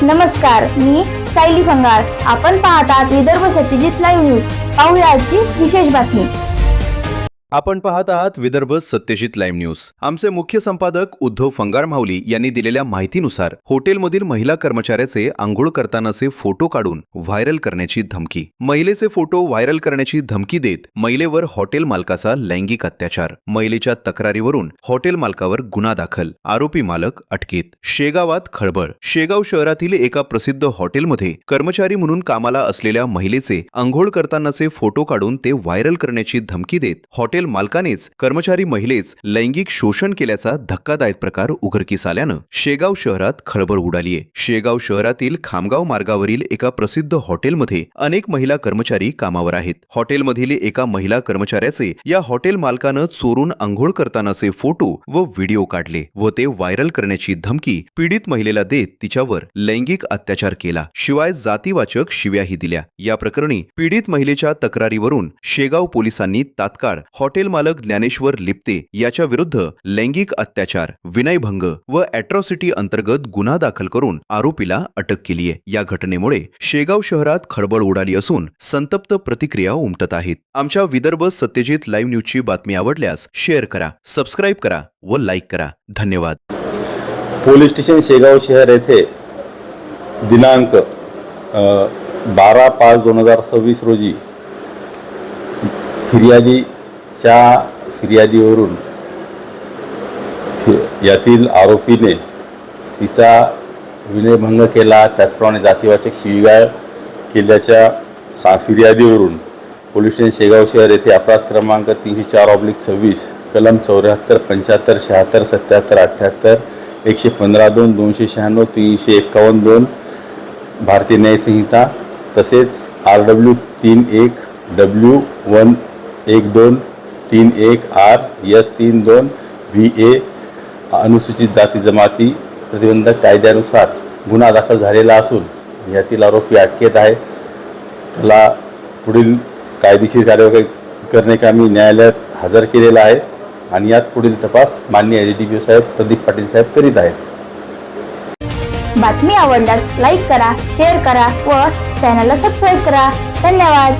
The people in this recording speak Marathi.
नमस्कार, मी सायली फंगाळ. आपण पाहतात विदर्भ सत्यजित लाईव्ह न्यूज. पाहूया आजची विशेष बातमी. आपण पाहत आहात विदर्भ सत्यजित लाईव्ह न्यूज. आमचे मुख्य संपादक उद्धव फंगार माऊली यांनी दिलेल्या माहितीनुसार हॉटेलमधील महिला कर्मचाऱ्याचे आंघोळ करतानाचे फोटो काढून व्हायरल करण्याची धमकी. महिलेचे फोटो व्हायरल करण्याची धमकी देत महिलेवर हॉटेल मालकाचा लैंगिक अत्याचार. महिलेच्या तक्रारीवरून हॉटेल मालकावर गुन्हा दाखल. आरोपी मालक अटकेत. शेगावात खळबळ. शेगाव शहरातील एका प्रसिद्ध हॉटेलमध्ये कर्मचारी म्हणून कामाला असलेल्या महिलेचे आंघोळ करतानाचे फोटो काढून ते व्हायरल करण्याची धमकी देत हॉटेल मालकानेच कर्मचारी महिलेच लैंगिक शोषण केल्याचा धक्कादायक प्रकार उघडकीस आल्यानं शेगाव शहरात खळबळ उडालीये. शेगाव शहरातील खामगाव मार्गावरील एका प्रसिद्ध हॉटेलमध्ये अनेक महिला कर्मचारी कामावर आहेत. हॉटेलमधील एका महिला कर्मचाऱ्याचे या हॉटेल मालकानं चोरून आंघोळ करतानाचे फोटो व व्हिडिओ काढले व ते व्हायरल करण्याची धमकी पीडित महिलेला देत तिच्यावर लैंगिक अत्याचार केला. शिवाय जातीवाचक शिव्याही दिल्या. या प्रकरणी पीडित महिलेच्या तक्रारीवरून शेगाव पोलिसांनी तात्काळ हॉटेल मालक ज्ञानेश्वर लिप्ते याच्या विरुद्ध लैंगिक अत्याचार, विनयभंग व अॅट्रॉसिटी अंतर्गत गुन्हा दाखल करून आरोपीला अटक केली आहे. या घटनेमुळे शेगाव शहरात खळबळ उडाली असून संतप्त प्रतिक्रिया उमटत आहेत. आमच्या विदर्भ सत्यजित लाईव्ह न्यूजची बातमी आवडल्यास शेअर करा, सबस्क्राईब करा व लाईक करा. धन्यवाद. पोलीस स्टेशन शेगाव शहर येथे दिनांक 12/5/2026 रोजी फिर्यादीवरून यातील आरोपीने तिचा विनयभंग केला, त्याचप्रमाणे जातीवाचक शिवीगाळ केल्याच्या फिर्यादीवरून पोलीस स्टेशन शेगाव शहर येथे अपराध क्रमांक 304/26 कलम 74, 75, 76, 77, 78, 115(2), 296, 351(2) भारतीय न्याय संहिता तसेच RW 31 W112 31R S 32 VA अनुसूचित जाती जमाती प्रतिबंधक कायद्यानुसार गुन्हा दाखल झालेला असून यातील आरोपी अटकेत आहे. त्याला पुढील कायदेशीर कार्यवाही करण्याकामी न्यायालयात हजर केलेला आहे आणि यात पुढील तपास माननीय ADDPO साहेब प्रदीप पाटील साहेब करीत आहेत. बातमी आवडल्यास लाईक करा, शेअर करा व चॅनलला सबस्क्राईब करा. धन्यवाद.